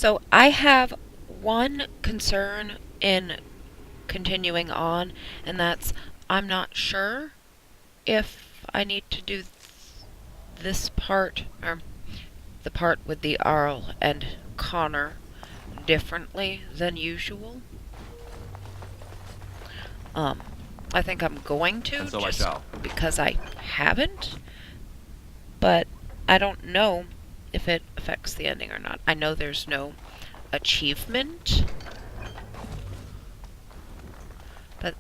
So I have one concern in continuing on, and that's I'm not sure if I need to do this part, or the part with the Arl and Connor, differently than usual. Um, I think I'm going to, And so I just shall. because I haven't, but I don't know if it affects the ending or not. I know there's no achievement, but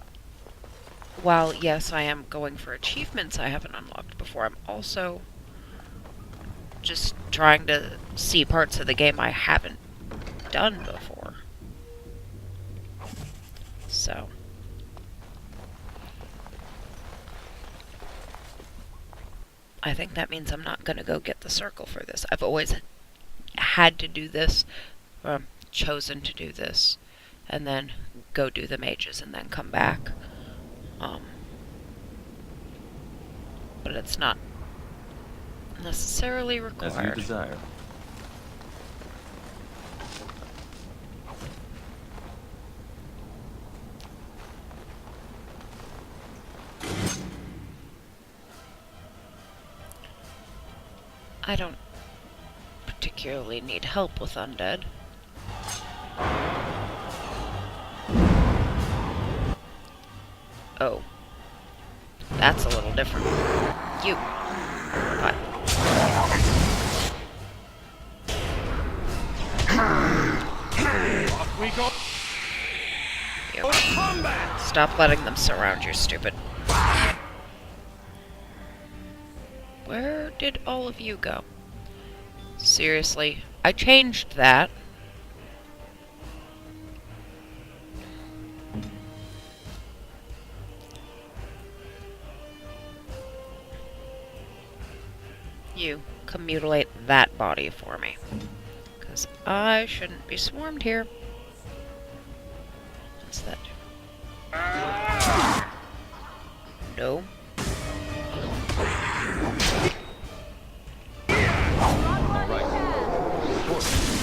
while, yes, I am going for achievements I haven't unlocked before, I'm also just trying to see parts of the game I haven't done before. So, I think that means I'm not going to go get the circle for this. I've always had to do this, or chosen to do this, and then go do the mages and then come back. But it's not necessarily As you required. desire. I don't particularly need help with undead. Oh. That's a little different. You. What? Off we go. You. Stop letting them surround you, stupid. Where did all of you go? Seriously, I changed that. You, come mutilate that body for me. Because I shouldn't be swarmed here. What's that? No. All right. Of course.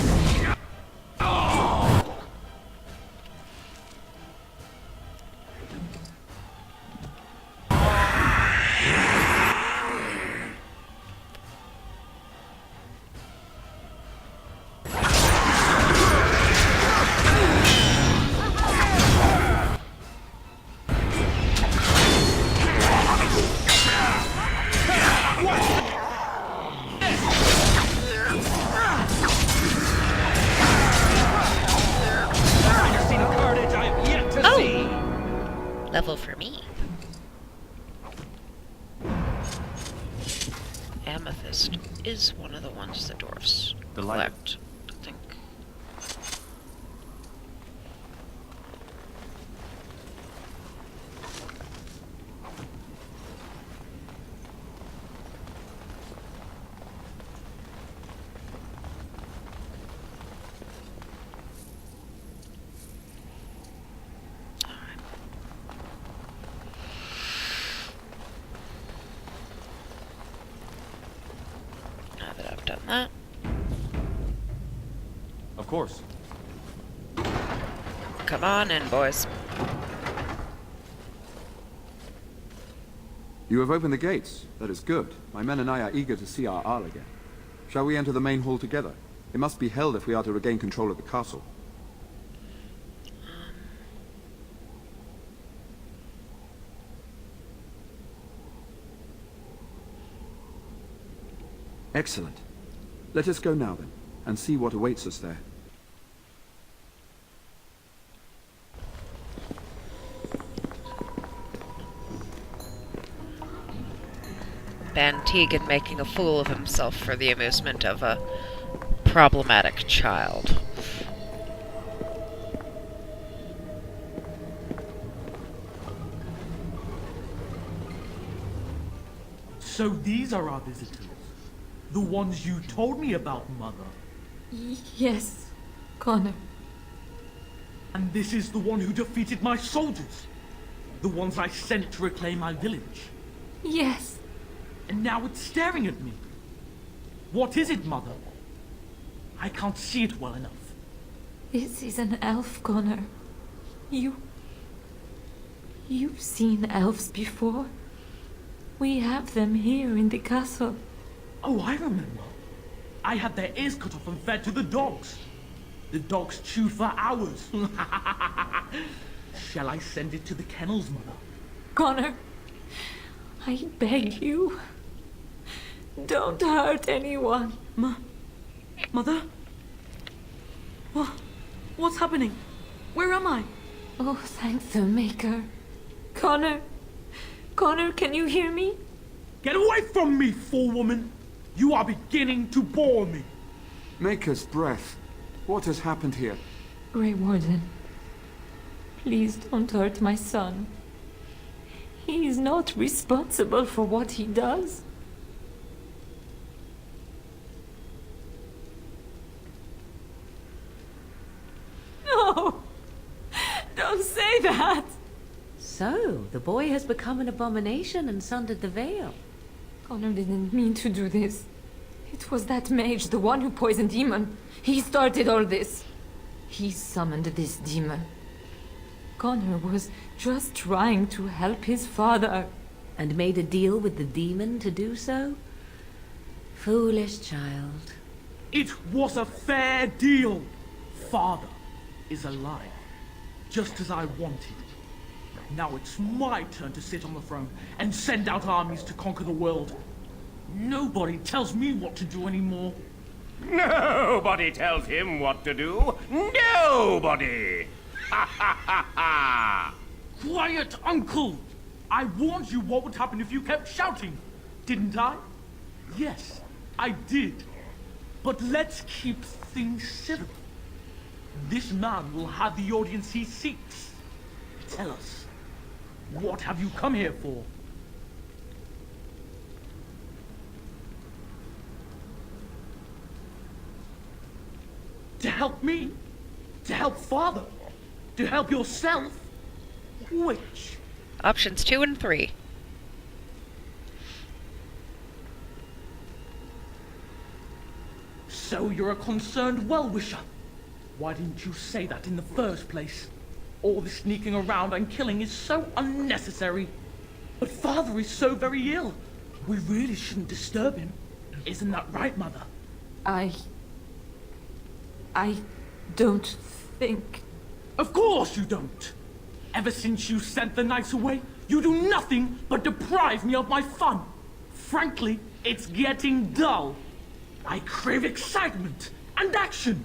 Level for me. Amethyst is one of the ones the dwarfs collect, I think. Now that I've done that. Of course. Come on in, boys. You have opened the gates. That is good. My men and I are eager to see our Arl again. Shall we enter the main hall together? It must be held if we are to regain control of the castle. Excellent. Let us go now then, and see what awaits us there. Van Tegan making a fool of himself for the amusement of a problematic child. So these are our visitors. The ones you told me about, Mother. Yes, Connor. And this is the one who defeated my soldiers. The ones I sent to reclaim my village. Yes. And now it's staring at me. What is it, Mother? I can't see it well enough. This is an elf, Connor. You've seen elves before. We have them here in the castle. Oh, I remember. I had their ears cut off and fed to the dogs. The dogs chew for hours. Shall I send it to the kennels, Mother? Connor, I beg you. Don't hurt anyone. Mother? What's happening? Where am I? Oh, thank the Maker. Connor, can you hear me? Get away from me, fool woman! You are beginning to bore me. Maker's breath. What has happened here? Grey Warden, please don't hurt my son. He is not responsible for what he does. No! Don't say that! So, the boy has become an abomination and sundered the veil. Connor didn't mean to do this. It was that mage, the one who poisoned Demon. He started all this. He summoned this demon. Connor was just trying to help his father. And made a deal with the demon to do so? Foolish child. It was a fair deal. Father is alive, just as I wanted. Now it's my turn to sit on the throne and send out armies to conquer the world. Nobody tells me what to do anymore. Nobody tells him what to do. Nobody! Ha ha ha ha! Quiet, Uncle! I warned you what would happen if you kept shouting, didn't I? Yes, I did. But let's keep things civil. This man will have the audience he seeks. Tell us, what have you come here for? To help me? To help Father? To help yourself? Which? Options 2 and 3. So you're a concerned well-wisher. Why didn't you say that in the first place? All the sneaking around and killing is so unnecessary. But Father is so very ill. We really shouldn't disturb him. Isn't that right, Mother? I don't think... Of course you don't. Ever since you sent the knights away, you do nothing but deprive me of my fun. Frankly, it's getting dull. I crave excitement and action.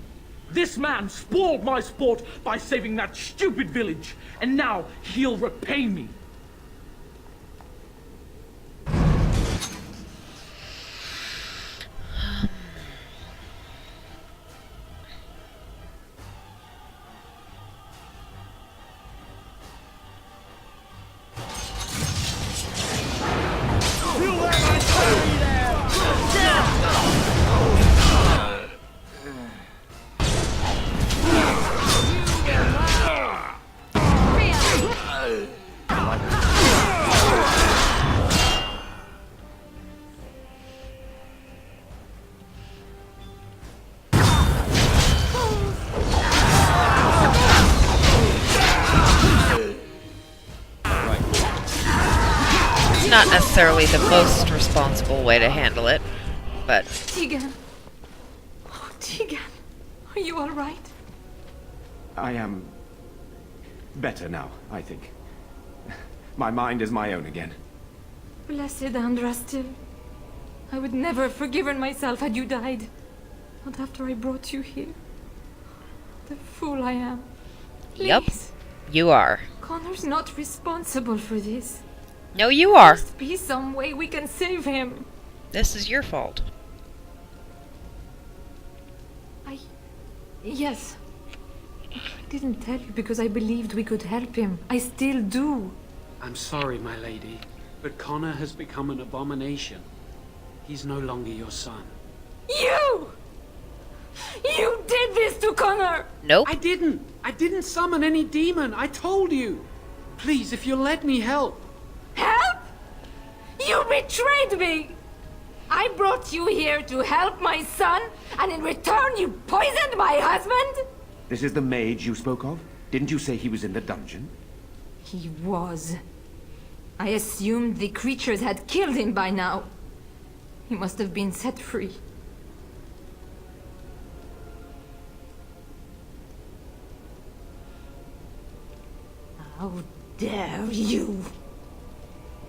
This man spoiled my sport by saving that stupid village, and now he'll repay me. Not necessarily the most responsible way to handle it, but... Tegan. Oh, Tegan. Are you all right? I am better now, I think. My mind is my own again. Blessed Andrastil. I would never have forgiven myself had you died. Not after I brought you here. The fool I am. Please. Yup, you are. Connor's not responsible for this. No, you are. Must be some way we can save him. This is your fault. Yes. I didn't tell you because I believed we could help him. I still do. I'm sorry, my lady, but Connor has become an abomination. He's no longer your son. You! You did this to Connor! Nope. I didn't summon any demon. I told you. Please, if you'll let me help. Help? You betrayed me! I brought you here to help my son, and in return you poisoned my husband? This is the mage you spoke of? Didn't you say he was in the dungeon? He was. I assumed the creatures had killed him by now. He must have been set free. How dare you!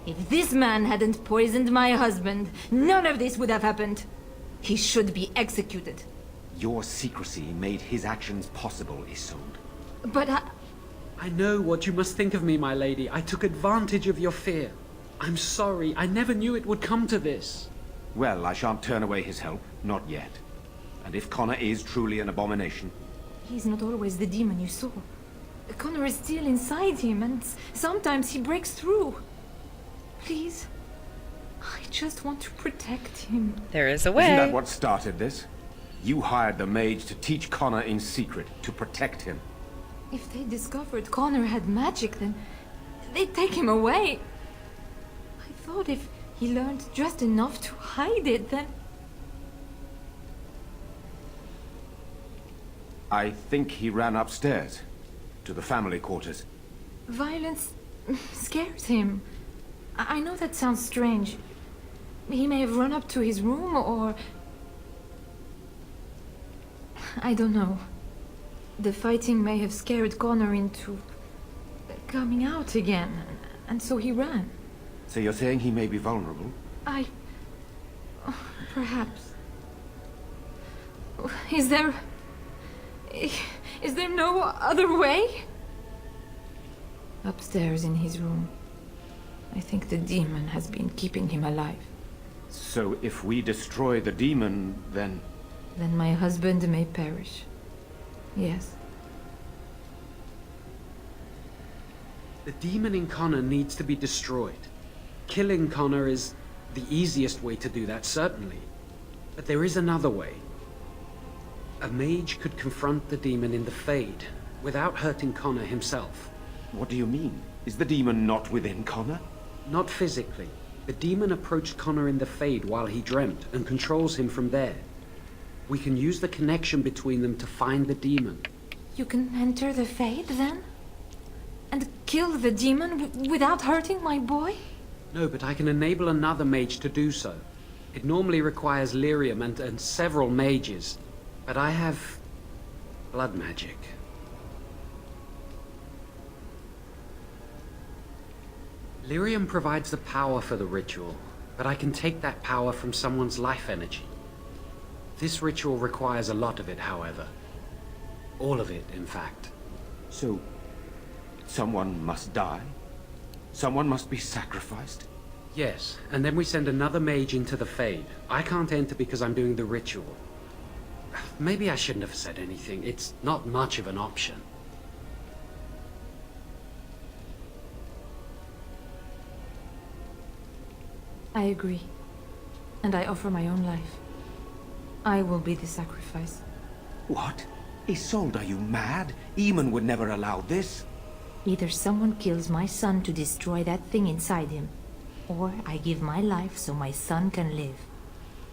If this man hadn't poisoned my husband, none of this would have happened. He should be executed. Your secrecy made his actions possible, Isolde. But I know what you must think of me, my lady. I took advantage of your fear. I'm sorry. I never knew it would come to this. Well, I shan't turn away his help. Not yet. And if Connor is truly an abomination... He's not always the demon you saw. Connor is still inside him, and sometimes he breaks through. Please, I just want to protect him. There is a way. Isn't that what started this? You hired the mage to teach Connor in secret, to protect him. If they discovered Connor had magic, then they'd take him away. I thought if he learned just enough to hide it, then... I think he ran upstairs, to the family quarters. Violence scares him. I know that sounds strange. He may have run up to his room, or... I don't know. The fighting may have scared Connor into... coming out again, and so he ran. So you're saying he may be vulnerable? Perhaps. Is there no other way? Upstairs in his room. I think the demon has been keeping him alive. So if we destroy the demon, then... Then my husband may perish. Yes. The demon in Connor needs to be destroyed. Killing Connor is the easiest way to do that, certainly. But there is another way. A mage could confront the demon in the Fade, without hurting Connor himself. What do you mean? Is the demon not within Connor? Not physically. The demon approached Connor in the Fade while he dreamt, and controls him from there. We can use the connection between them to find the demon. You can enter the Fade, then? And kill the demon without hurting my boy? No, but I can enable another mage to do so. It normally requires lyrium and several mages. But I have... blood magic. Lyrium provides the power for the ritual, but I can take that power from someone's life energy. This ritual requires a lot of it, however. All of it, in fact. So, someone must die? Someone must be sacrificed? Yes, and then we send another mage into the Fade. I can't enter because I'm doing the ritual. Maybe I shouldn't have said anything. It's not much of an option. I agree. And I offer my own life. I will be the sacrifice. What? Isolde, are you mad? Eamon would never allow this. Either someone kills my son to destroy that thing inside him, or I give my life so my son can live.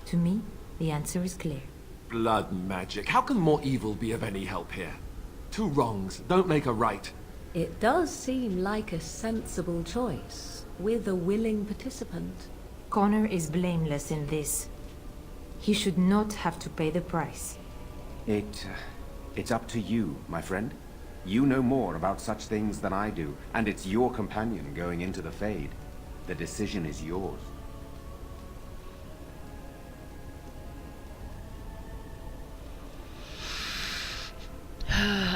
To me, the answer is clear. Blood magic. How can more evil be of any help here? Two wrongs don't make a right. It does seem like a sensible choice, with a willing participant. Connor is blameless in this. He should not have to pay the price. It's up to you, my friend. You know more about such things than I do, and it's your companion going into the Fade. The decision is yours.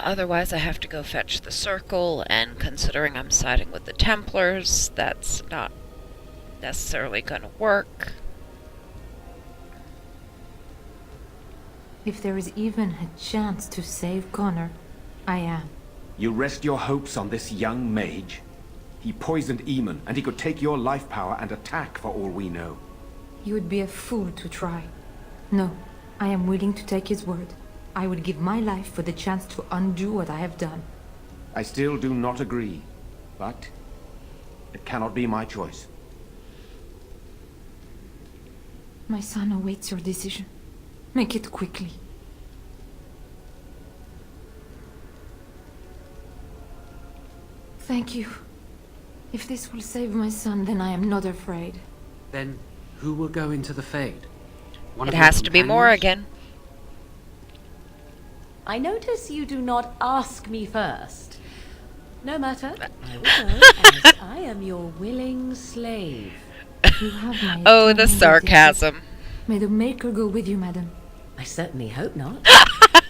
Otherwise, I have to go fetch the circle, and considering I'm siding with the Templars, that's not necessarily gonna work. If there is even a chance to save Connor, I am. You rest your hopes on this young mage? He poisoned Eamon, and he could take your life power and attack for all we know. You would be a fool to try. No, I am willing to take his word. I would give my life for the chance to undo what I have done. I still do not agree, but it cannot be my choice. My son awaits your decision. Make it quickly. Thank you. If this will save my son, then I am not afraid. Then who will go into the Fade? One It of your has to be more companions? again. I notice you do not ask me first. No matter, I will go, as I am your willing slave. You have my Oh, the eternal sarcasm. gratitude. May the Maker go with you, madam. I certainly hope not.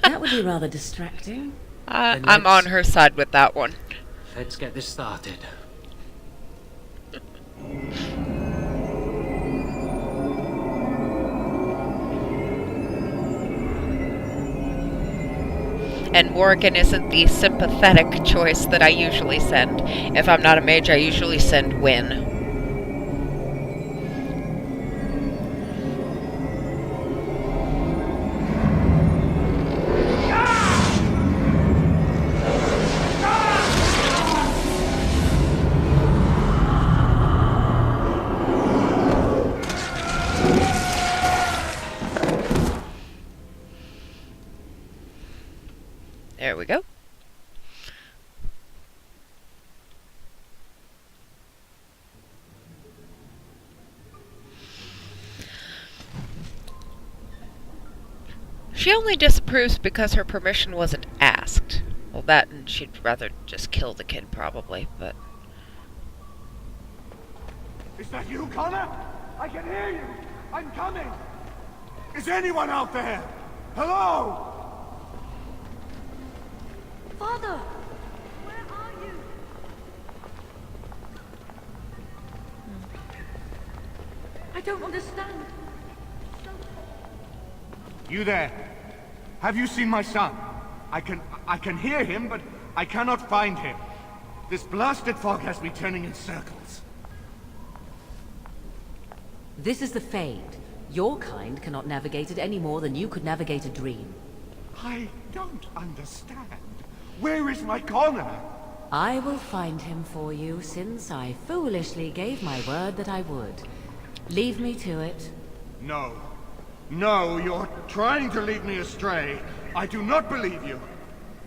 That would be rather distracting. I'm on her side with that one. Let's get this started. And Morgan isn't the sympathetic choice that I usually send. If I'm not a mage, I usually send Win. There we go. She only disapproves because her permission wasn't asked. Well, that and she'd rather just kill the kid, probably, but... Is that you, Connor? I can hear you! I'm coming! Is anyone out there? Hello? Father! Where are you? I don't understand. You there? Have you seen my son? I can hear him, but I cannot find him. This blasted fog has me turning in circles. This is the Fade. Your kind cannot navigate it any more than you could navigate a dream. I don't understand. Where is my Connor? I will find him for you, since I foolishly gave my word that I would. Leave me to it. No. No, you're trying to lead me astray. I do not believe you.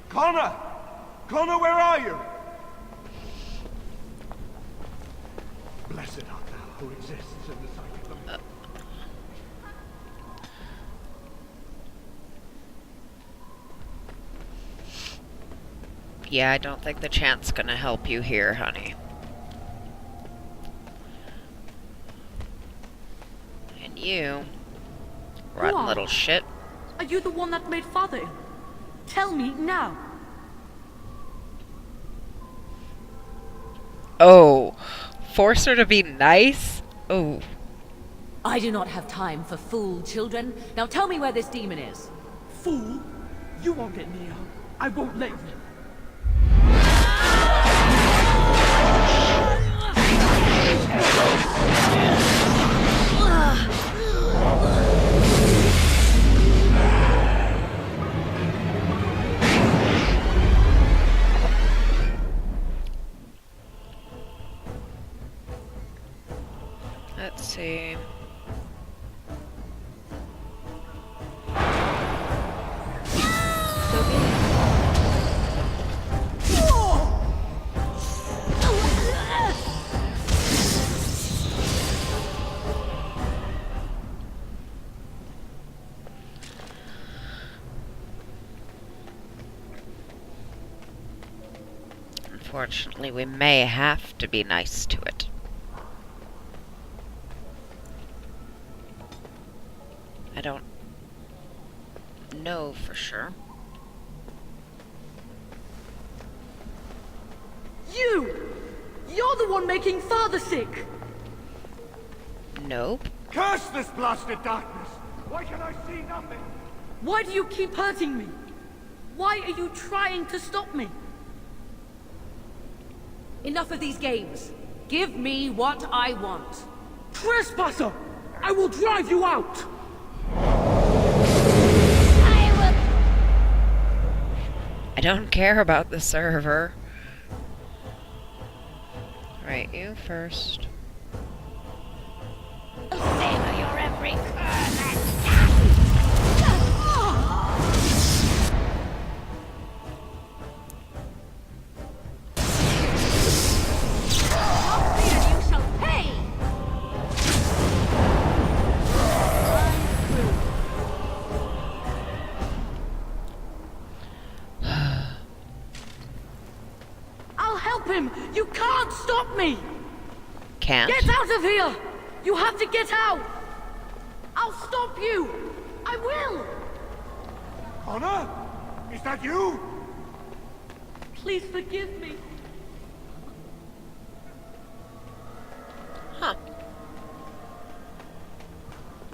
Connor! Connor, where are you? Blessed art thou who exists in the sight of the... Yeah, I don't think the chant's gonna help you here, honey. And you... rotten are? little shit. Are you the one that made Father ill? Tell me now. Oh, force her to be nice? Oh. I do not have time for fool children. Now tell me where this demon is. Fool! You won't get near. I won't let you. Let's see. Unfortunately, we may have to be nice to it. I don't know for sure. You're the one making Father sick! Nope. Curse this blasted darkness! Why can I see nothing? Why do you keep hurting me? Why are you trying to stop me? Enough of these games. Give me what I want. Trespasser! I will drive you out! I don't care about the server. Right, you first. Savor your every him! You can't stop me! Can't? Get out of here! You have to get out! I'll stop you! I will! Connor? Is that you? Please forgive me. Huh.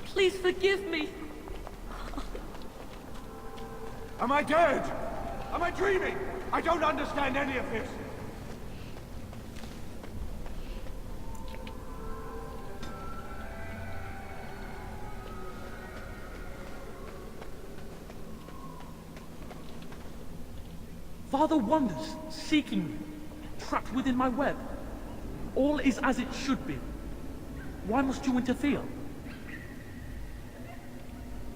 Please forgive me. Am I dead? Am I dreaming? I don't understand any of this. Father wanders, seeking me, trapped within my web. All is as it should be. Why must you interfere?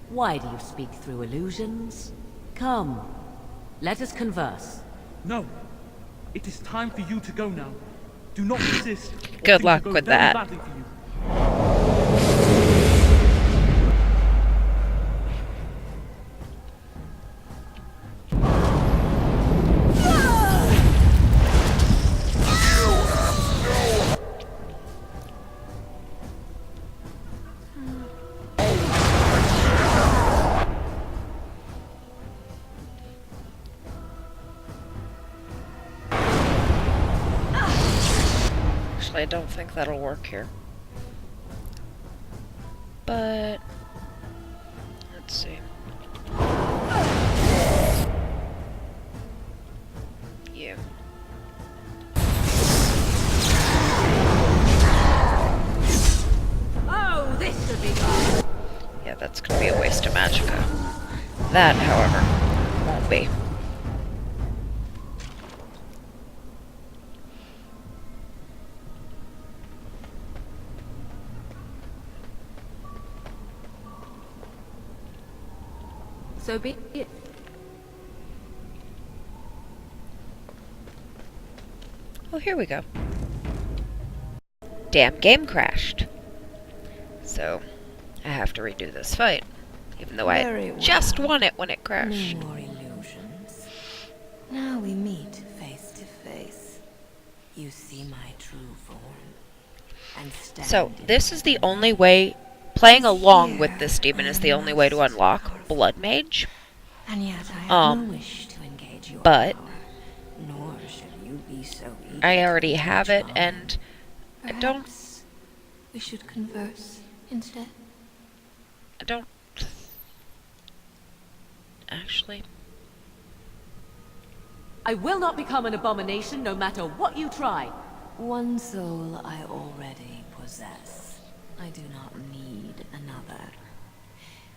Why do you speak through illusions? Come, let us converse. No. It is time for you to go now. Do not resist. or Good things will luck go with very that. badly for you. Actually, I don't think that'll work here. But let's see. You. Oh, this should be fun. Yeah, that's gonna be a waste of magicka. That, however, won't be. So be it. Oh, here we go. Damn game crashed. So, I have to redo this fight. Even though I Very had just well. won it when it crashed. No more illusions. Now we meet face to face. You see my true form. And stand So, in this is the only way, playing along with this demon is the only way to unlock Blood Mage. And yet I have no wish to engage your But power, nor should you be so eager I to already engage have it, mine. and I don't, Perhaps we should converse instead. I don't, actually, I will not become an abomination no matter what you try. One soul I already possess. I do not need another.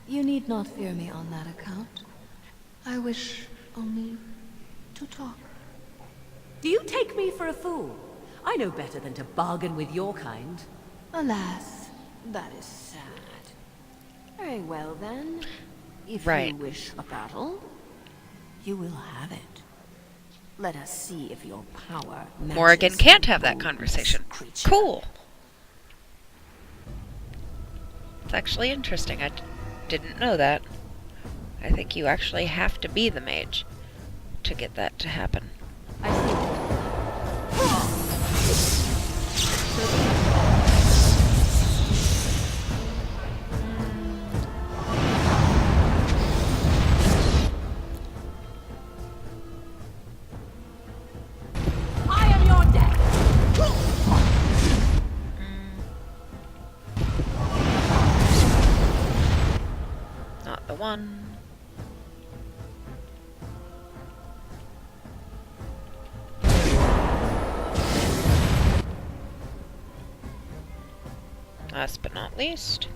You need not fear me on that account. I wish only to talk. Do you take me for a fool? I know better than to bargain with your kind. Alas, that is sad. Very well then. If Right. you wish a battle, you will have it. Let us see if your power matches Morrigan can't the have that boldness conversation. creature. Cool. It's actually interesting. I didn't know that. I think you actually have to be the mage to get that to happen. I see. I am your death. Not the one. Last but not least.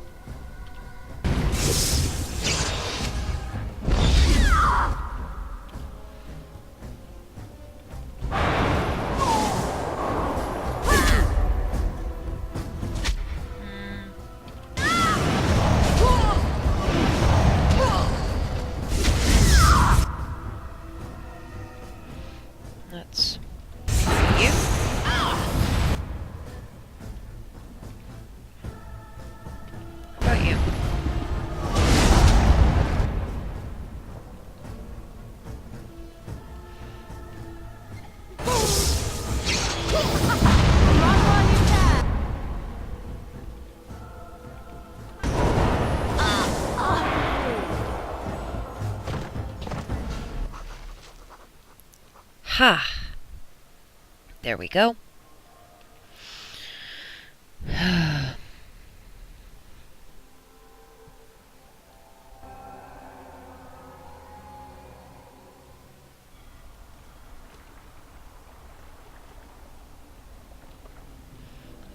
Let's you. How about you? Ha! There we go.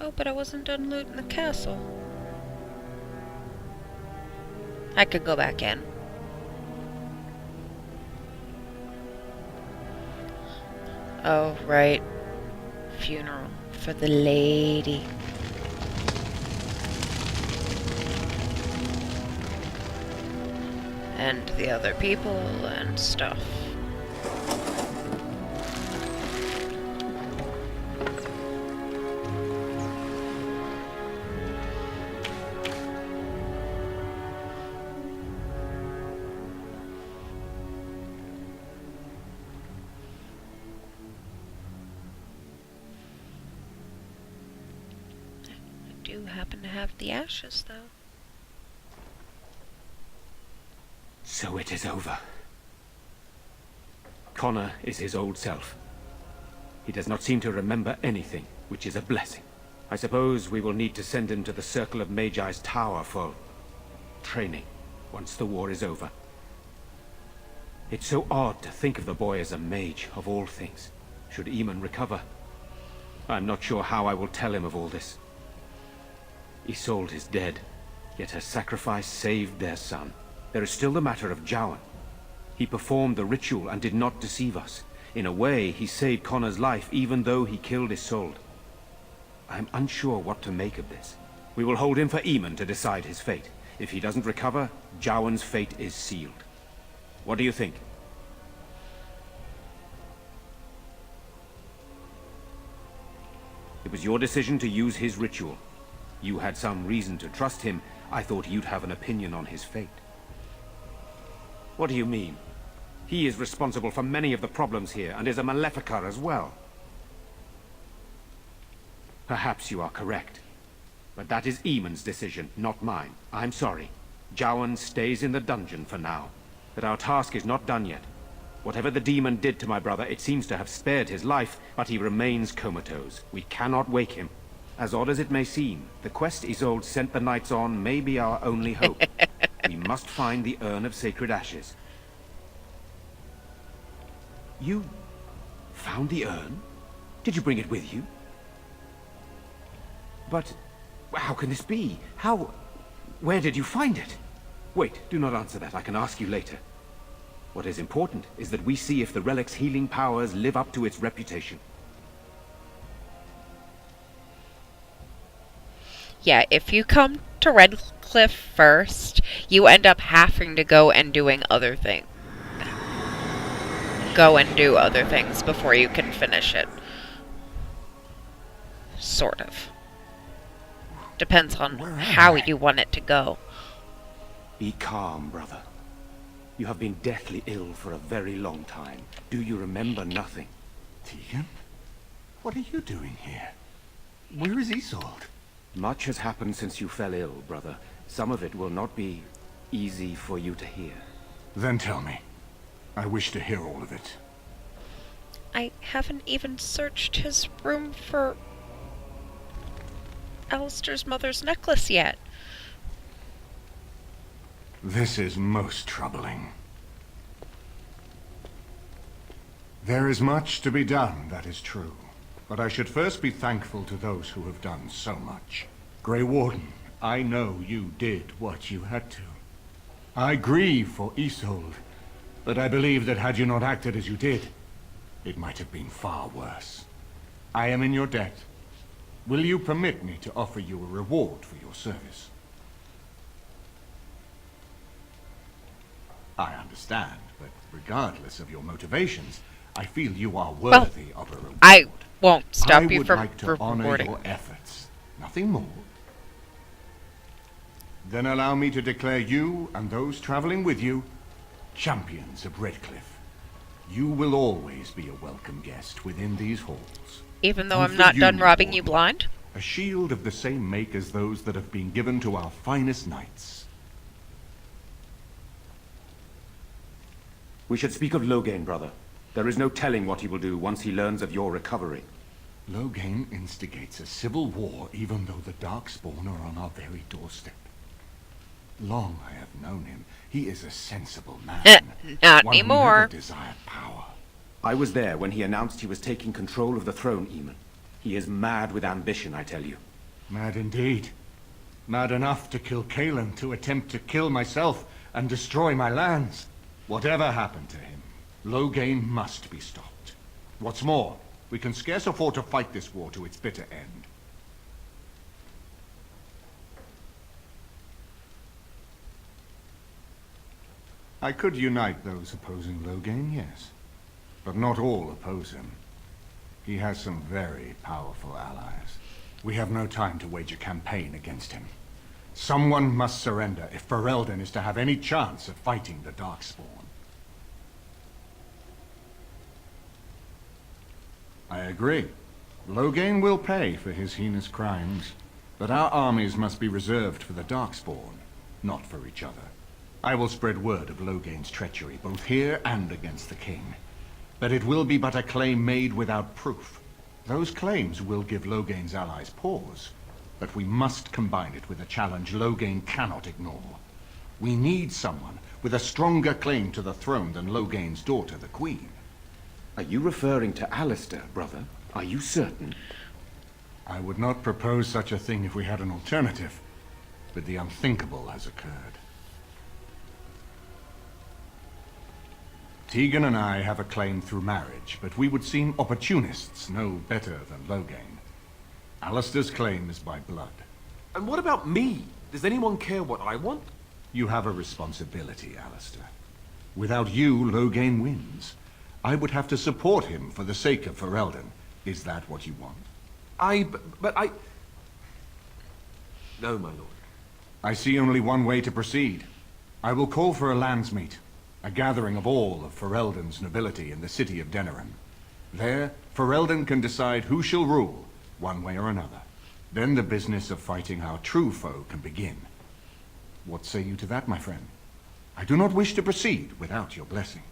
Oh, but I wasn't done looting the castle. I could go back in. Oh, right. Funeral for the lady. And the other people and stuff. I do happen to have the ashes, though. So it is over. Connor is his old self. He does not seem to remember anything, which is a blessing. I suppose we will need to send him to the Circle of Magi's tower for training, once the war is over. It's so odd to think of the boy as a mage, of all things. Should Eamon recover, I'm not sure how I will tell him of all this. Isolde is dead, yet her sacrifice saved their son. There is still the matter of Jowan. He performed the ritual and did not deceive us. In a way, he saved Connor's life, even though he killed Isolde. I am unsure what to make of this. We will hold him for Eamon to decide his fate. If he doesn't recover, Jowan's fate is sealed. What do you think? It was your decision to use his ritual. You had some reason to trust him. I thought you'd have an opinion on his fate. What do you mean? He is responsible for many of the problems here, and is a Maleficar as well. Perhaps you are correct. But that is Eamon's decision, not mine. I'm sorry. Jowan stays in the dungeon for now. But our task is not done yet. Whatever the demon did to my brother, it seems to have spared his life, but he remains comatose. We cannot wake him. As odd as it may seem, the quest Isolde sent the knights on may be our only hope. We must find the urn of sacred ashes. You found the urn? Did you bring it with you? But how can this be? Where did you find it? Wait, do not answer that. I can ask you later. What is important is that we see if the relic's healing powers live up to its reputation. Yeah, if you come to Redcliffe first, you end up having to go and doing other things. Go and do other things before you can finish it. Sort of. Depends on how you want it to go. Be calm, brother. You have been deathly ill for a very long time. Do you remember nothing? Tegan? What are you doing here? Where is Isolde? Much has happened since you fell ill, brother. Some of it will not be easy for you to hear. Then tell me. I wish to hear all of it. I haven't even searched his room for Alistair's mother's necklace yet. This is most troubling. There is much to be done, that is true. But I should first be thankful to those who have done so much. Grey Warden, I know you did what you had to. I grieve for Isolde, but I believe that had you not acted as you did, it might have been far worse. I am in your debt. Will you permit me to offer you a reward for your service? I understand, but regardless of your motivations, I feel you are worthy of a reward. I won't stop you would from like to honor rewarding. your efforts. Nothing more. Then allow me to declare you and those traveling with you champions of Redcliffe. You will always be a welcome guest within these halls. Even though And I'm for not you, done robbing you Warden, blind? a shield of the same make as those that have been given to our finest knights. We should speak of Loghain, brother. There is no telling what he will do once he learns of your recovery. Loghain instigates a civil war even though the Darkspawn are on our very doorstep. Long I have known him. He is a sensible man. Not one who anymore. never desired power. I was there when he announced he was taking control of the throne, Eamon. He is mad with ambition, I tell you. Mad indeed. Mad enough to kill Kaelin, to attempt to kill myself and destroy my lands. Whatever happened to him, Loghain must be stopped. What's more, we can scarce afford to fight this war to its bitter end. I could unite those opposing Loghain, yes. But not all oppose him. He has some very powerful allies. We have no time to wage a campaign against him. Someone must surrender if Ferelden is to have any chance of fighting the Darkspawn. I agree. Loghain will pay for his heinous crimes, but our armies must be reserved for the Darkspawn, not for each other. I will spread word of Loghain's treachery, both here and against the king. But it will be but a claim made without proof. Those claims will give Loghain's allies pause, but we must combine it with a challenge Loghain cannot ignore. We need someone with a stronger claim to the throne than Loghain's daughter, the Queen. Are you referring to Alistair, brother? Are you certain? I would not propose such a thing if we had an alternative, but the unthinkable has occurred. Tegan and I have a claim through marriage, but we would seem opportunists no better than Loghain. Alistair's claim is by blood. And what about me? Does anyone care what I want? You have a responsibility, Alistair. Without you, Loghain wins. I would have to support him for the sake of Ferelden. Is that what you want? No, my lord. I see only one way to proceed. I will call for a landsmeet, a gathering of all of Ferelden's nobility in the city of Denerim. There, Ferelden can decide who shall rule, one way or another. Then the business of fighting our true foe can begin. What say you to that, my friend? I do not wish to proceed without your blessing.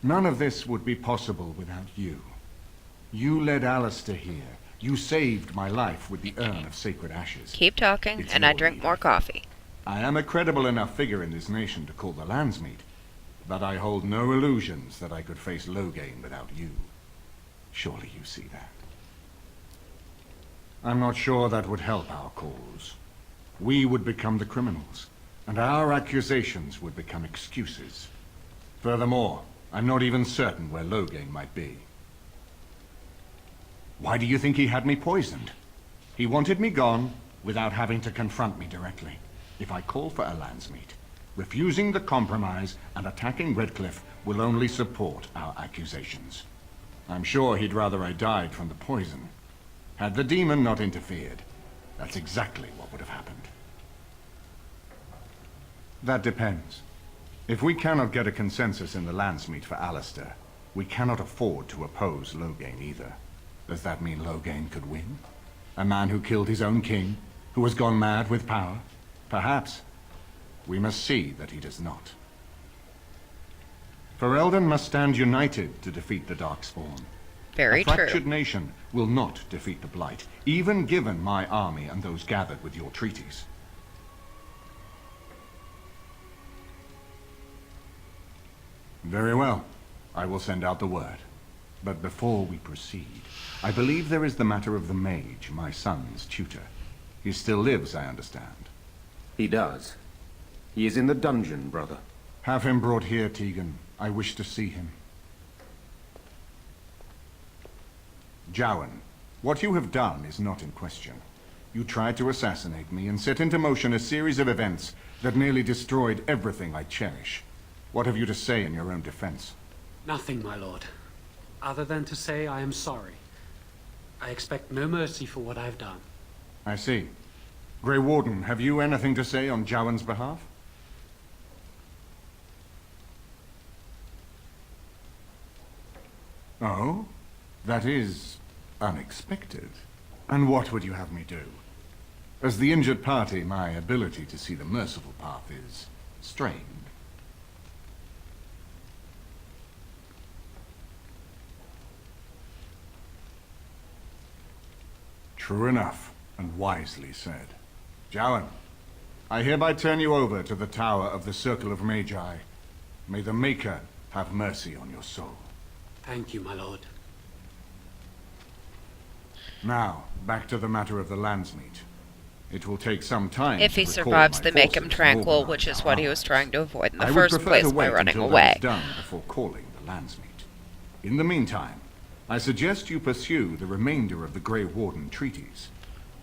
None of this would be possible without you. You led Alistair here. You saved my life with the urn of sacred ashes. Keep talking, It's and I your drink lead. more coffee. I am a credible enough figure in this nation to call the landsmeet, but I hold no illusions that I could face Loghain without you. Surely you see that. I'm not sure that would help our cause. We would become the criminals, and our accusations would become excuses. Furthermore, I'm not even certain where Loghain might be. Why do you think he had me poisoned? He wanted me gone without having to confront me directly. If I call for a landsmeet, refusing the compromise and attacking Redcliffe will only support our accusations. I'm sure he'd rather I died from the poison. Had the demon not interfered, that's exactly what would have happened. That depends. If we cannot get a consensus in the landsmeet for Alistair, we cannot afford to oppose Loghain either. Does that mean Loghain could win? A man who killed his own king, who has gone mad with power? Perhaps. We must see that he does not. Ferelden must stand united to defeat the Darkspawn. Very A fractured true. nation will not defeat the Blight, even given my army and those gathered with your treaties. Very well. I will send out the word. But before we proceed, I believe there is the matter of the mage, my son's tutor. He still lives, I understand. He does. He is in the dungeon, brother. Have him brought here, Tegan. I wish to see him. Jowan, what you have done is not in question. You tried to assassinate me and set into motion a series of events that nearly destroyed everything I cherish. What have you to say in your own defense? Nothing, my lord. Other than to say I am sorry. I expect no mercy for what I've done. I see. Grey Warden, have you anything to say on Jowan's behalf? Oh? That is unexpected. And what would you have me do? As the injured party, my ability to see the merciful path is strained. True enough, and wisely said. Jowan, I hereby turn you over to the Tower of the Circle of Magi. May the Maker have mercy on your soul. Thank you, my lord. Now, back to the matter of the Landsmeet. It will take some time If to he recall survives, my they make him forces and tranquil, organize which is our what he was allies. trying to avoid in the I would first prefer place to by wait running until away. that is done before calling the Landsmeet. In the meantime, I suggest you pursue the remainder of the Grey Warden treaties.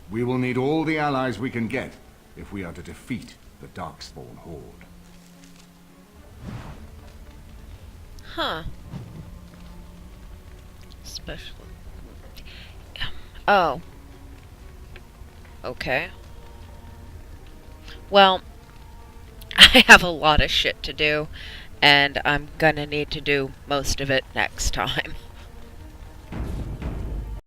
We will need all the allies we can get if we are to defeat the Darkspawn Horde. Huh. Special. Oh. Okay. Well, I have a lot of shit to do, and I'm gonna need to do most of it next time.